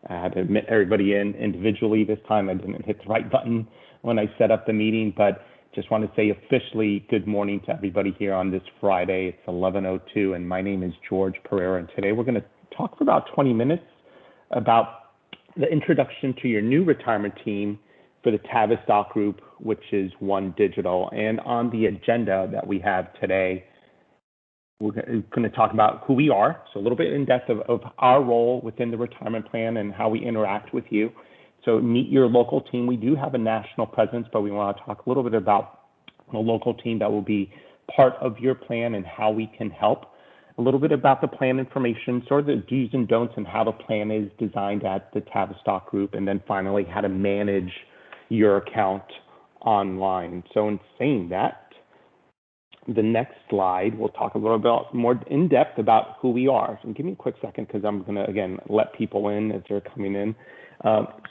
I had to admit everybody in individually this time. I didn't hit the right button when I set up the meeting, but just want to say officially good morning to everybody here on this Friday. It's 11:02, and my name is George Pereira, and today we're going to talk for about 20 minutes about the introduction to your new retirement team for the Tavistock Group, which is One Digital. And on the agenda that we have today, we're going to talk about who we are, so a little bit in depth of our role within the retirement plan and how we interact with you. So meet your local team. We do have a national presence, but we want to talk a little bit about the local team that will be part of your plan and how we can help. A little bit about the plan information, sort of the do's and don'ts and how the plan is designed at the Tavistock Group, and then finally how to manage your account online. So in saying that, the next slide, we'll talk a little bit more in depth about who we are. So give me a quick second because I'm going to, again, let people in as they're coming in.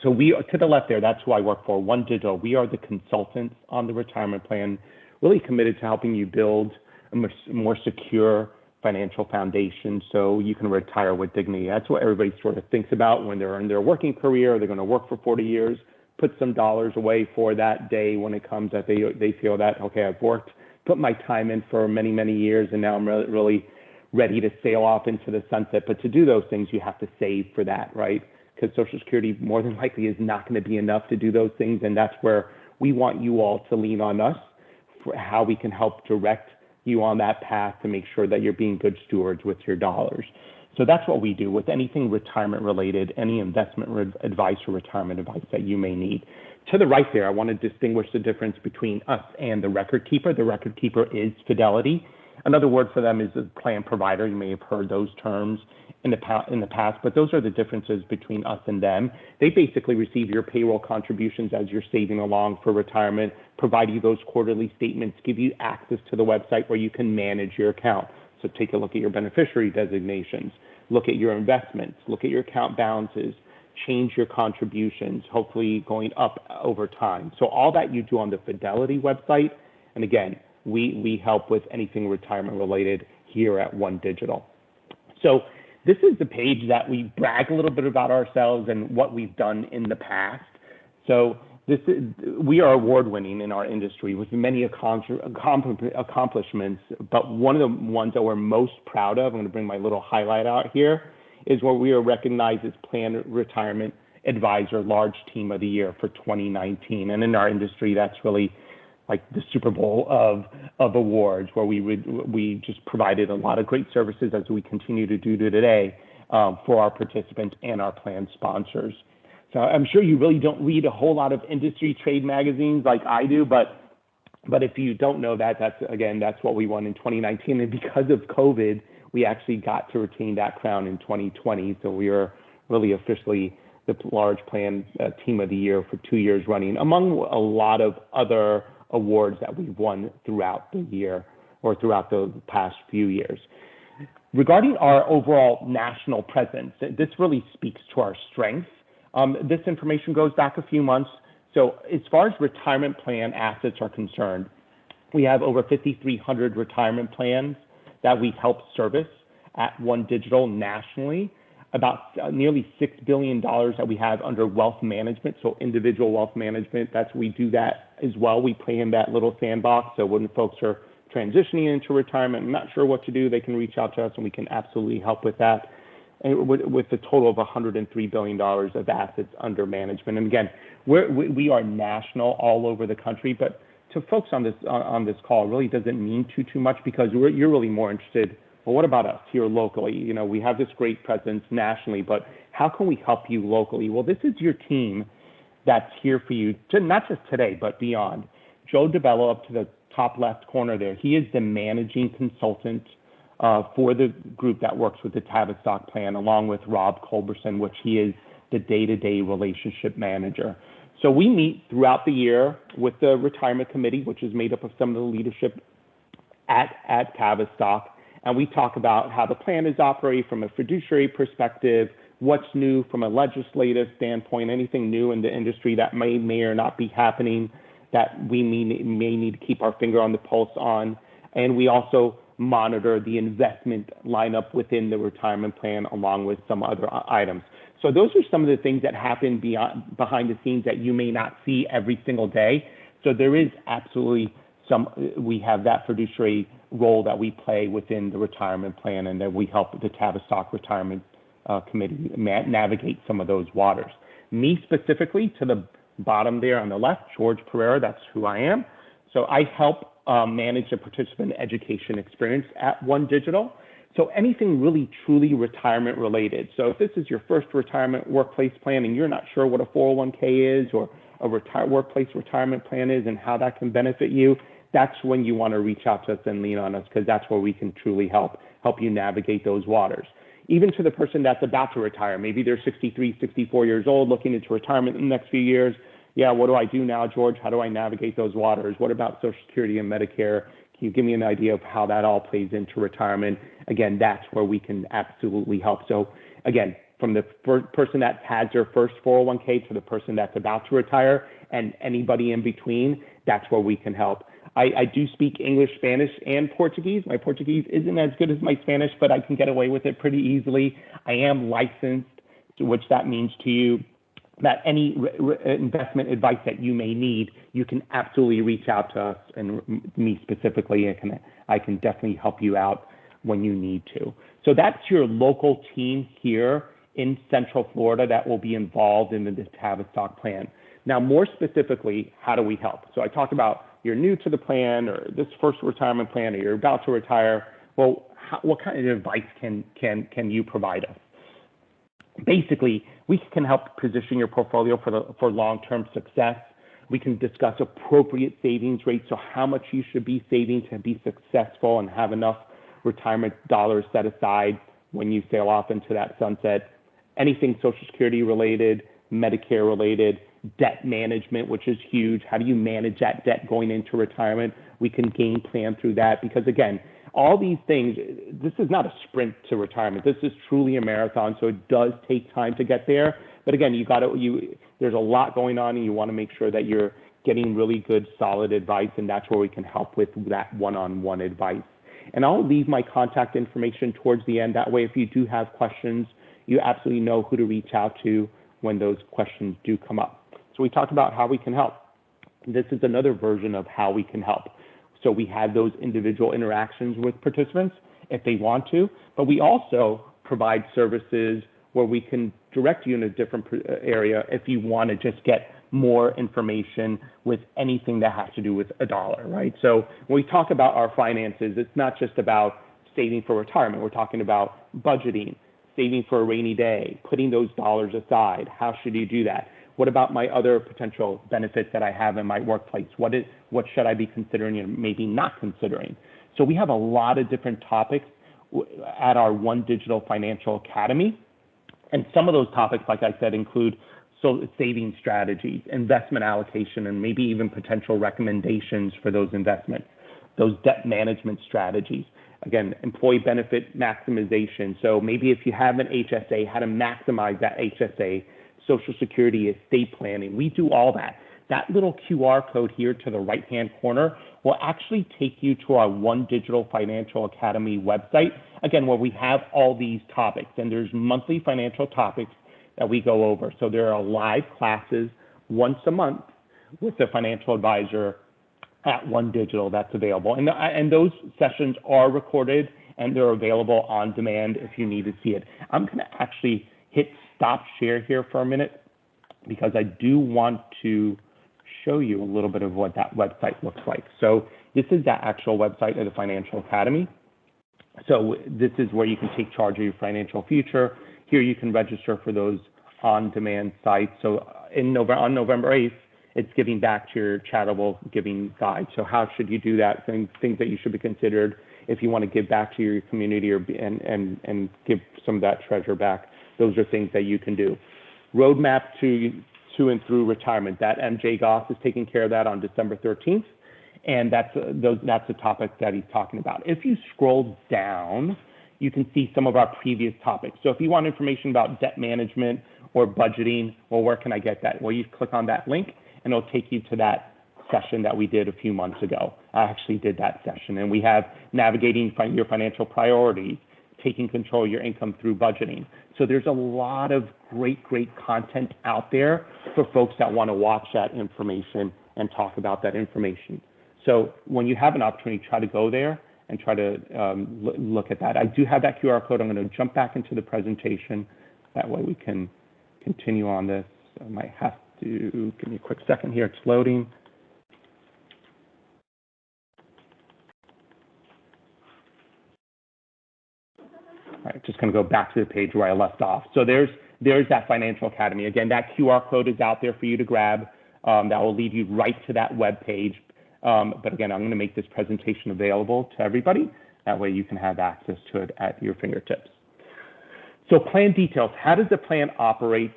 So we are to the left there, that's who I work for, One Digital. We are the consultants on the retirement plan, really committed to helping you build a more secure financial foundation so you can retire with dignity. That's what everybody sort of thinks about when they're in their working career. They're going to work for 40 years, put some dollars away for that day when it comes that they feel that, okay, I've worked, put my time in for many, many years, and now I'm really ready to sail off into the sunset. But to do those things, you have to save for that, right? Because Social Security more than likely is not going to be enough to do those things, and that's where we want you all to lean on us for how we can help direct you on that path to make sure that you're being good stewards with your dollars. So that's what we do with anything retirement related, any investment advice or retirement advice that you may need. To the right there, I want to distinguish the difference between us and the record keeper. The record keeper is Fidelity. Another word for them is a plan provider. You may have heard those terms in the past, but those are the differences between us and them. They basically receive your payroll contributions as you're saving along for retirement, provide you those quarterly statements, give you access to the website where you can manage your account. So take a look at your beneficiary designations, look at your investments, look at your account balances, change your contributions, hopefully going up over time. So all that you do on the Fidelity website, and again, we help with anything retirement related here at One Digital. So this is the page that we brag a little bit about ourselves and what we've done in the past. So we are award-winning in our industry with many accomplishments, but one of the ones that we're most proud of, I'm going to bring my little highlight out here, is where we are recognized as Plan Retirement Advisor Large Team of the Year for 2019. And in our industry, that's really like the Super Bowl of awards, where we just provided a lot of great services, as we continue to do today, for our participants and our plan sponsors. So I'm sure you really don't read a whole lot of industry trade magazines like I do, but if you don't know that, that's what we won in 2019. And because of COVID, we actually got to retain that crown in 2020. So we are really officially the Large Plan Team of the Year for 2 years running, among a lot of other awards that we've won throughout the year or throughout the past few years. Regarding our overall national presence, this really speaks to our strength. This information goes back a few months. So as far as retirement plan assets are concerned, we have over 5,300 retirement plans that we help service at One Digital nationally. About nearly $6 billion that we have under wealth management, so individual wealth management. We do that as well. We play in that little sandbox. So when folks are transitioning into retirement and not sure what to do, they can reach out to us and we can absolutely help with that. And with a total of $103 billion of assets under management. And again, we are national all over the country, but to folks on this call, it really doesn't mean too much because you're really more interested. Well, what about us here locally? You know, we have this great presence nationally, but how can we help you locally? Well, this is your team that's here for you, not just today, but beyond. Joe DeBello, up to the top left corner there, he is the managing consultant for the group that works with the Tavistock plan, along with Rob Culberson, which he is the day-to-day relationship manager. So we meet throughout the year with the retirement committee, which is made up of some of the leadership at Tavistock. And we talk about how the plan is operating from a fiduciary perspective, what's new from a legislative standpoint, anything new in the industry that may or not be happening that we may need to keep our finger on the pulse on. And we also monitor the investment lineup within the retirement plan along with some other items. So those are some of the things that happen behind the scenes that you may not see every single day. So there is absolutely we have that fiduciary role that we play within the retirement plan, and that we help the Tavistock Retirement Committee navigate some of those waters. Me specifically, to the bottom there on the left, George Pereira, that's who I am. So I help manage the participant education experience at OneDigital. So anything really truly retirement related. So if this is your first retirement workplace plan and you're not sure what a 401k is or a workplace retirement plan is and how that can benefit you, that's when you want to reach out to us and lean on us, because that's where we can truly help you navigate those waters. Even to the person that's about to retire, maybe they're 63, 64 years old, looking into retirement in the next few years. Yeah, what do I do now, George? How do I navigate those waters? What about Social Security and Medicare? Can you give me an idea of how that all plays into retirement? Again, that's where we can absolutely help. So again, from the person that has their first 401k to the person that's about to retire and anybody in between, that's where we can help. I do speak English, Spanish, and Portuguese. My Portuguese isn't as good as my Spanish, but I can get away with it pretty easily. I am licensed, which that means to you that any investment advice that you may need, you can absolutely reach out to us, and me specifically, I can definitely help you out when you need to. So that's your local team here in Central Florida that will be involved in the Tavistock plan. Now, more specifically, how do we help? So I talked about you're new to the plan, or this first retirement plan, or you're about to retire. Well, what kind of advice can you provide us? Basically, we can help position your portfolio for long-term success. We can discuss appropriate savings rates, so how much you should be saving to be successful and have enough retirement dollars set aside when you sail off into that sunset. Anything Social Security related, Medicare related, debt management, which is huge. How do you manage that debt going into retirement? We can game plan through that, because again, all these things, this is not a sprint to retirement. This is truly a marathon, so it does take time to get there. But again, there's a lot going on, and you want to make sure that you're getting really good, solid advice, and that's where we can help with that one-on-one advice. And I'll leave my contact information towards the end. That way, if you do have questions, you absolutely know who to reach out to when those questions do come up. So we talked about how we can help. This is another version of how we can help. So we have those individual interactions with participants if they want to, but we also provide services where we can direct you in a different area if you want to just get more information with anything that has to do with a dollar, right? So when we talk about our finances, it's not just about saving for retirement. We're talking about budgeting, saving for a rainy day, putting those dollars aside. How should you do that? What about my other potential benefits that I have in my workplace? What should I be considering and maybe not considering? So we have a lot of different topics at our OneDigital Financial Academy. And some of those topics, like I said, include saving strategies, investment allocation, and maybe even potential recommendations for those investments, those debt management strategies. Again, employee benefit maximization. So maybe if you have an HSA, how to maximize that HSA, Social Security, estate planning. We do all that. That little QR code here to the right-hand corner will actually take you to our OneDigital Financial Academy website, again, where we have all these topics. And there's monthly financial topics that we go over. So there are live classes once a month with the financial advisor at OneDigital that's available. And those sessions are recorded, and they're available on demand if you need to see it. I'm going to actually hit stop share here for a minute, because I do want to show you a little bit of what that website looks like. So this is the actual website of the Financial Academy. So this is where you can take charge of your financial future. Here you can register for those on-demand sites. So on November 8th, it's giving back to your charitable giving guide. So how should you do that? Things that you should be considered if you want to give back to your community and give some of that treasure back. Those are things that you can do. Roadmap to and through retirement. That MJ Goss is taking care of that on December 13th, and that's the topic that he's talking about. If you scroll down, you can see some of our previous topics. So if you want information about debt management or budgeting, well, where can I get that? Well, you click on that link, and it'll take you to that session that we did a few months ago. I actually did that session. And we have navigating your financial priorities, taking control of your income through budgeting. So there's a lot of great content out there for folks that want to watch that information and talk about that information. So when you have an opportunity, try to go there and try to look at that. I do have that QR code. I'm going to jump back into the presentation. That way we can continue on this. I might have to give me a quick second here. It's loading. All right, just going to go back to the page where I left off. So there's that Financial Academy. Again, that QR code is out there for you to grab. That will lead you right to that web page. But again, I'm going to make this presentation available to everybody. That way you can have access to it at your fingertips. So plan details. How does the plan operate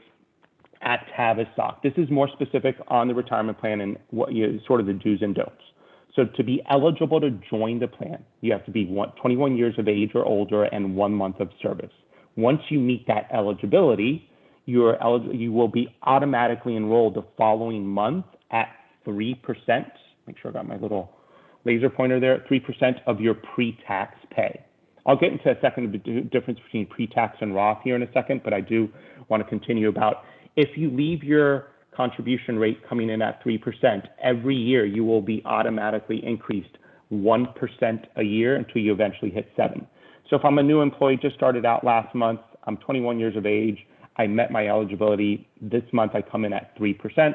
at Tavistock? This is more specific on the retirement plan and what sort of the do's and don'ts. So to be eligible to join the plan, you have to be 21 years of age or older and 1 month of service. Once you meet that eligibility, you will be automatically enrolled the following month at 3%. Make sure I got my little laser pointer there, 3% of your pre-tax pay. I'll get into a second the difference between pre-tax and Roth here in a second, but I do want to continue about if you leave your contribution rate coming in at 3%, every year you will be automatically increased 1% a year until you eventually hit 7%. So if I'm a new employee, just started out last month, I'm 21 years of age, I met my eligibility, this month I come in at 3%,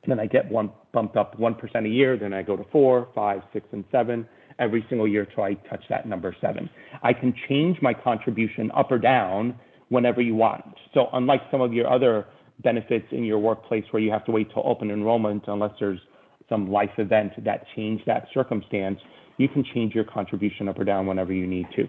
then I get bumped up 1% a year, then I go to 4, 5, 6, and 7 every single year till I touch that number 7. I can change my contribution up or down whenever you want. So unlike some of your other benefits in your workplace where you have to wait till open enrollment unless there's some life event that changed that circumstance, you can change your contribution up or down whenever you need to.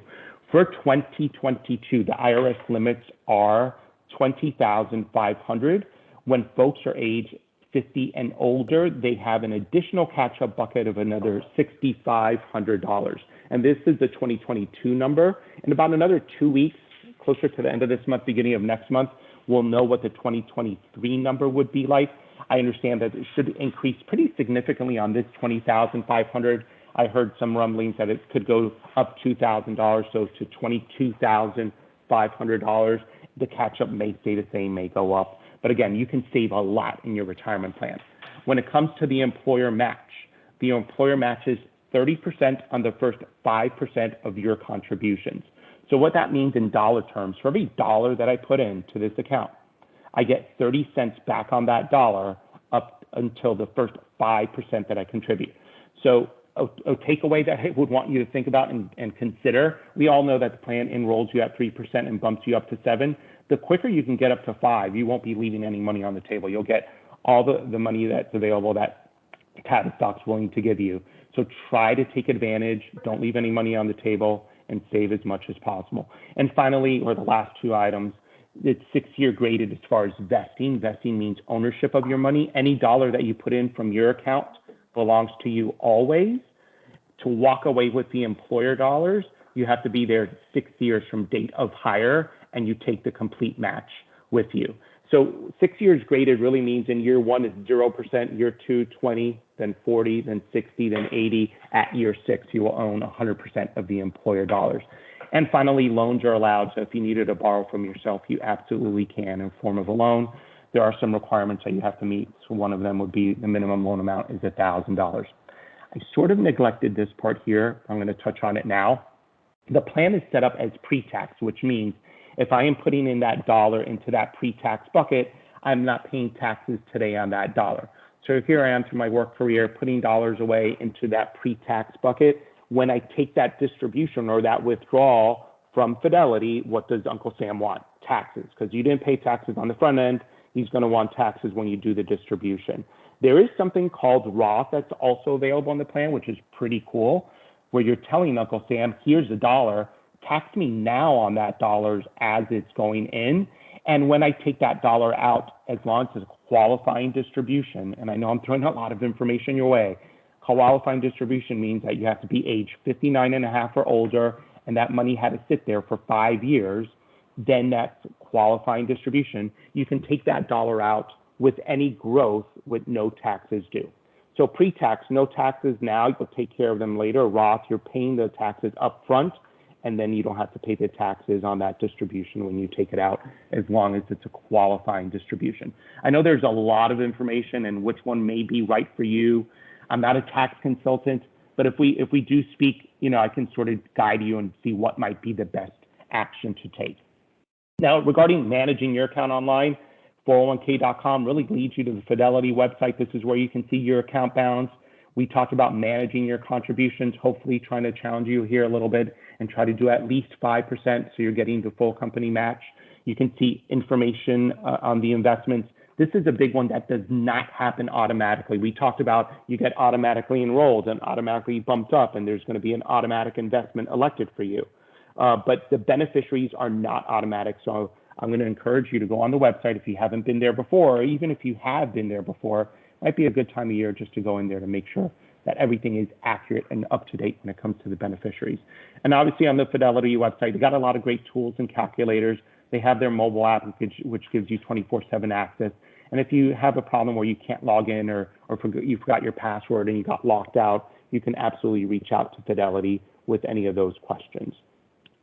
For 2022, the IRS limits are $20,500. When folks are age 50 and older, they have an additional catch-up bucket of another $6,500. And this is the 2022 number. In about another 2 weeks, closer to the end of this month, beginning of next month, we'll know what the 2023 number would be like. I understand that it should increase pretty significantly on this $20,500. I heard some rumblings that it could go up $2,000, so to $22,500. The catch-up may stay the same, may go up. But again, you can save a lot in your retirement plan. When it comes to the employer match is 30% on the first 5% of your contributions. So what that means in dollar terms, for every dollar that I put into this account, I get 30 cents back on that dollar up until the first 5% that I contribute. So a takeaway that I would want you to think about and consider, we all know that the plan enrolls you at 3% and bumps you up to 7%. The quicker you can get up to 5%, you won't be leaving any money on the table. You'll get all the money that's available that Tavistock's willing to give you. So try to take advantage. Don't leave any money on the table and save as much as possible. And finally, or the last two items, it's 6-year graded as far as vesting. Vesting means ownership of your money. Any dollar that you put in from your account belongs to you always. To walk away with the employer dollars, you have to be there 6 years from date of hire, and you take the complete match with you. So 6 years graded really means in year 1 is 0%, year 2, 20, then 40, then 60, then 80. At year 6, you will own 100% of the employer dollars. And finally, loans are allowed. So if you needed to borrow from yourself, you absolutely can in form of a loan. There are some requirements that you have to meet. So one of them would be the minimum loan amount is $1,000. I sort of neglected this part here. I'm going to touch on it now. The plan is set up as pre-tax, which means if I am putting in that dollar into that pre-tax bucket, I'm not paying taxes today on that dollar. So here I am through my work career, putting dollars away into that pre-tax bucket. When I take that distribution or that withdrawal from Fidelity, what does Uncle Sam want? Taxes, because you didn't pay taxes on the front end. He's going to want taxes when you do the distribution. There is something called Roth that's also available in the plan, which is pretty cool, where you're telling Uncle Sam, here's the dollar, tax me now on that dollars as it's going in. And when I take that dollar out, as long as it's a qualifying distribution, and I know I'm throwing a lot of information your way, qualifying distribution means that you have to be age 59 and a half or older, and that money had to sit there for 5 years. Then that's qualifying distribution. You can take that dollar out with any growth with no taxes due. So pre-tax, no taxes now, you'll take care of them later. Roth, you're paying the taxes up front, and then you don't have to pay the taxes on that distribution when you take it out, as long as it's a qualifying distribution. I know there's a lot of information and which one may be right for you. I'm not a tax consultant, but if we do speak, I can sort of guide you and see what might be the best action to take. Now, regarding managing your account online, 401k.com really leads you to the Fidelity website. This is where you can see your account balance. We talked about managing your contributions, hopefully trying to challenge you here a little bit and try to do at least 5% so you're getting the full company match. You can see information on the investments. This is a big one that does not happen automatically. We talked about you get automatically enrolled and automatically bumped up, and there's going to be an automatic investment elected for you. But the beneficiaries are not automatic. So I'm going to encourage you to go on the website if you haven't been there before, or even if you have been there before. Might be a good time of year just to go in there to make sure that everything is accurate and up to date when it comes to the beneficiaries. And obviously on the Fidelity website, they got a lot of great tools and calculators. They have their mobile app, which gives you 24/7 access. And if you have a problem where you can't log in or you forgot your password and you got locked out, you can absolutely reach out to Fidelity with any of those questions.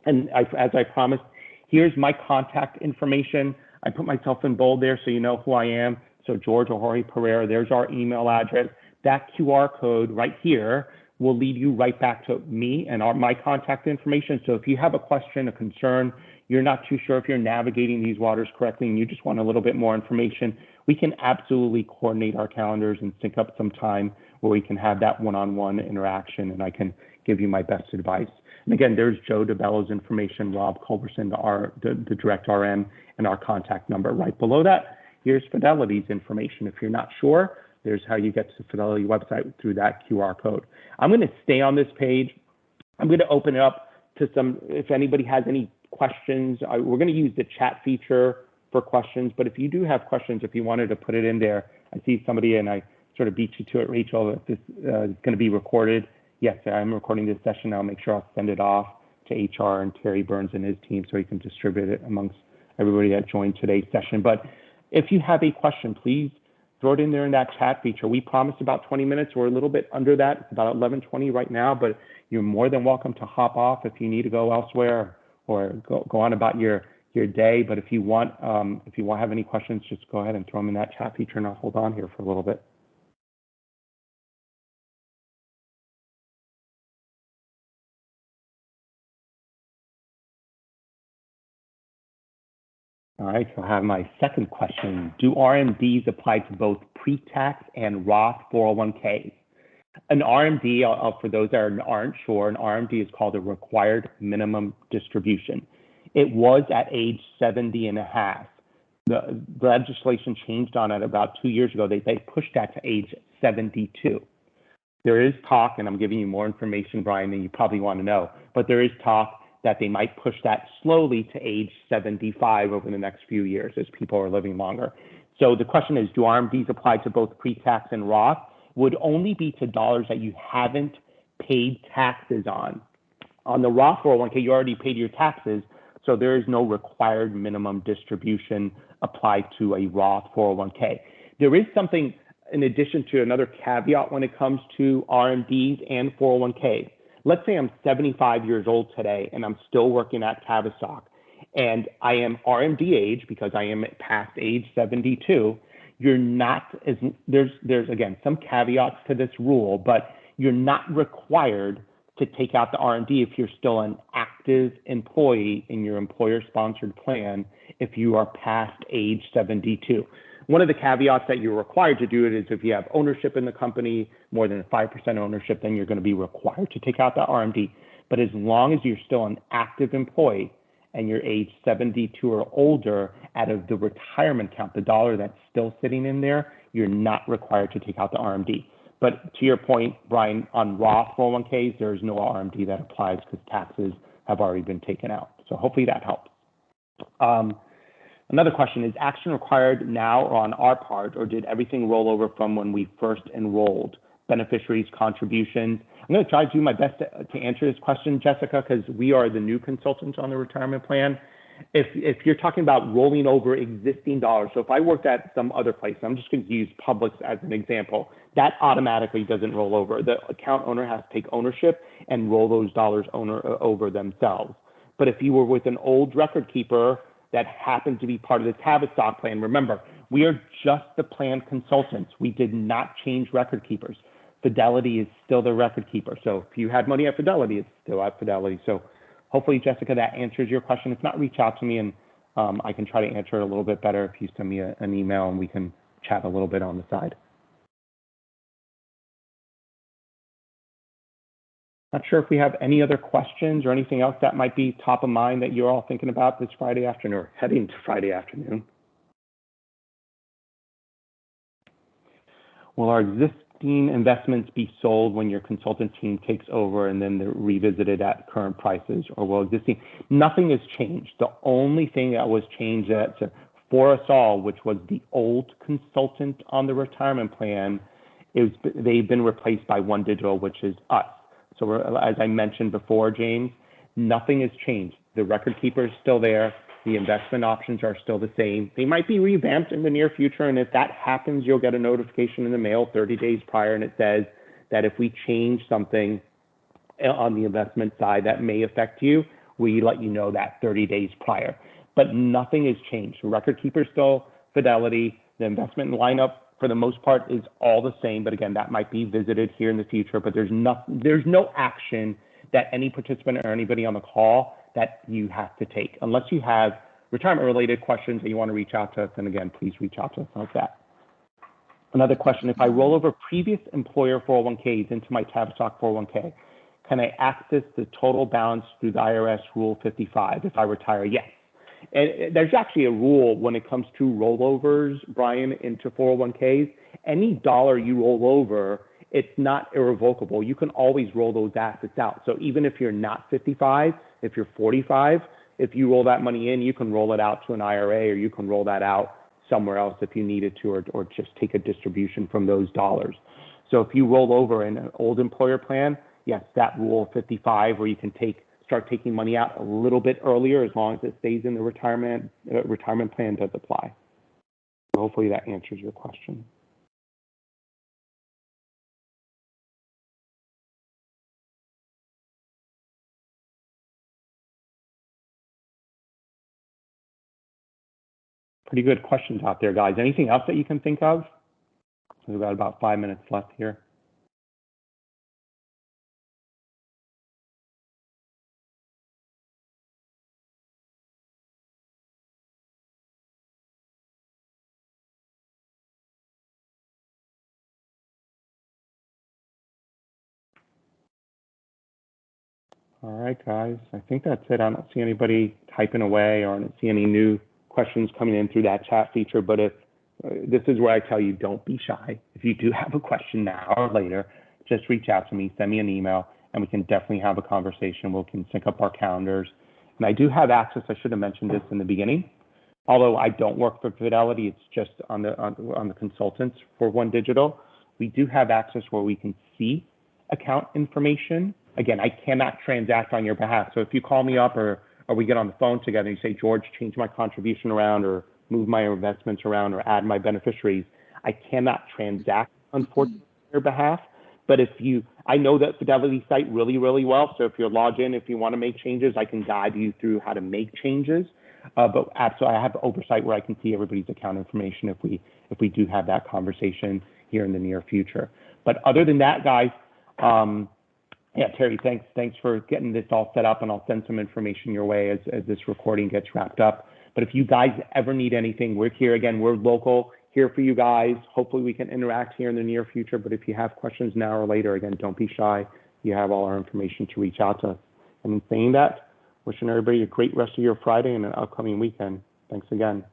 And as I promised, here's my contact information. I put myself in bold there so you know who I am. So George or Jorge Pereira, there's our email address. That QR code right here will lead you right back to me and my contact information. So if you have a question, a concern, you're not too sure if you're navigating these waters correctly and you just want a little bit more information, we can absolutely coordinate our calendars and sync up some time where we can have that one-on-one interaction and I can give you my best advice. And again, there's Joe DeBello's information, Rob Culberson, the direct RM, and our contact number. Right below that, here's Fidelity's information. If you're not sure, there's how you get to the Fidelity website through that QR code. I'm going to stay on this page. I'm going to open it up to if anybody has any questions. We're going to use the chat feature for questions, but if you do have questions, if you wanted to put it in there, I see somebody and I sort of beat you to it, Rachel, if this is going to be recorded. Yes, I'm recording this session. I'll make sure I'll send it off to HR and Terry Burns and his team so he can distribute it amongst everybody that joined today's session. But if you have a question, please throw it in there in that chat feature. We promised about 20 minutes. We're a little bit under that. It's about 11:20 right now, but you're more than welcome to hop off if you need to go elsewhere or go on about your day. But if you want to have any questions, just go ahead and throw them in that chat feature and I'll hold on here for a little bit. All right, so I have my second question. Do RMDs apply to both pre-tax and Roth 401ks? An RMD, for those that aren't sure, an RMD is called a required minimum distribution. It was at age 70 and a half. The legislation changed on it about 2 years ago. They pushed that to age 72. There is talk, and I'm giving you more information, Brian, than you probably want to know, but there is talk that they might push that slowly to age 75 over the next few years as people are living longer. So the question is, do RMDs apply to both pre-tax and Roth? Would only be to dollars that you haven't paid taxes on. On the Roth 401k, you already paid your taxes, so there is no required minimum distribution applied to a Roth 401k. There is something in addition to another caveat when it comes to RMDs and 401ks. Let's say I'm 75 years old today and I'm still working at Tavistock and I am RMD age because I am past age 72. You're not as there's again some caveats to this rule, but you're not required to take out the RMD if you're still an active employee in your employer-sponsored plan if you are past age 72. One of the caveats that you're required to do it is if you have ownership in the company, more than 5% ownership, then you're going to be required to take out the RMD. But as long as you're still an active employee and you're age 72 or older, out of the retirement account, the dollar that's still sitting in there, you're not required to take out the RMD. But to your point, Brian, on Roth 401ks, there's no RMD that applies because taxes have already been taken out. So hopefully that helps. Another question, is action required now or on our part, or did everything roll over from when we first enrolled? Beneficiaries, contributions. I'm going to try to do my best to answer this question, Jessica, because we are the new consultants on the retirement plan. If you're talking about rolling over existing dollars, so if I worked at some other place, I'm just going to use Publix as an example, that automatically doesn't roll over. The account owner has to take ownership and roll those dollars over themselves. But if you were with an old record keeper that happened to be part of the Tavistock plan, remember, we are just the plan consultants. We did not change record keepers. Fidelity is still the record keeper. So if you had money at Fidelity, it's still at Fidelity. So hopefully, Jessica, that answers your question. If not, reach out to me and I can try to answer it a little bit better if you send me an email and we can chat a little bit on the side. Not sure if we have any other questions or anything else that might be top of mind that you're all thinking about this Friday afternoon or heading to Friday afternoon. Will our existing investments be sold when your consultant team takes over and then they're revisited at current prices, or will existing? Nothing has changed. The only thing that was changed for us all, which was the old consultant on the retirement plan, is they've been replaced by OneDigital, which is us. So as I mentioned before, James, nothing has changed. The record keeper is still there. The investment options are still the same. They might be revamped in the near future, and if that happens, you'll get a notification in the mail 30 days prior, and it says that if we change something on the investment side that may affect you, we let you know that 30 days prior. But nothing has changed. The record keeper is still Fidelity. The investment lineup, for the most part, is all the same. But again, that might be visited here in the future. But there's no action that any participant or anybody on the call that you have to take. Unless you have retirement-related questions that you want to reach out to us, and again, please reach out to us like that. Another question, if I roll over previous employer 401ks into my Tavistock 401k, can I access the total balance through the IRS Rule 55 if I retire? Yes. And there's actually a rule when it comes to rollovers, Brian, into 401ks. Any dollar you roll over, it's not irrevocable. You can always roll those assets out. So even if you're not 55, if you're 45, if you roll that money in, you can roll it out to an IRA, or you can roll that out somewhere else if you needed to, or just take a distribution from those dollars. So if you roll over in an old employer plan, yes, that Rule 55, where you can start taking money out a little bit earlier, as long as it stays in the retirement plan, does apply. So hopefully that answers your question. Pretty good questions out there, guys. Anything else that you can think of? We've got about 5 minutes left here. All right, guys. I think that's it. I don't see anybody typing away, or I don't see any new questions coming in through that chat feature. But if this is where I tell you, don't be shy. If you do have a question now or later, just reach out to me, send me an email, and we can definitely have a conversation. We can sync up our calendars. And I do have access. I should have mentioned this in the beginning. Although I don't work for Fidelity, it's just on the consultants for OneDigital. We do have access where we can see account information. Again, I cannot transact on your behalf. So if you call me up, or we get on the phone together and you say, George, change my contribution around, or move my investments around, or add my beneficiaries, I cannot transact, unfortunately, on your behalf. But I know that Fidelity site really, really well. So if you're logged in, if you want to make changes, I can guide you through how to make changes. But absolutely, I have oversight where I can see everybody's account information if we do have that conversation here in the near future. But other than that, guys, yeah, Terry, thanks for getting this all set up, and I'll send some information your way as this recording gets wrapped up. But if you guys ever need anything, we're here. Again, we're local, here for you guys. Hopefully we can interact here in the near future. But if you have questions now or later, again, don't be shy. You have all our information to reach out to us. And in saying that, wishing everybody a great rest of your Friday and an upcoming weekend. Thanks again.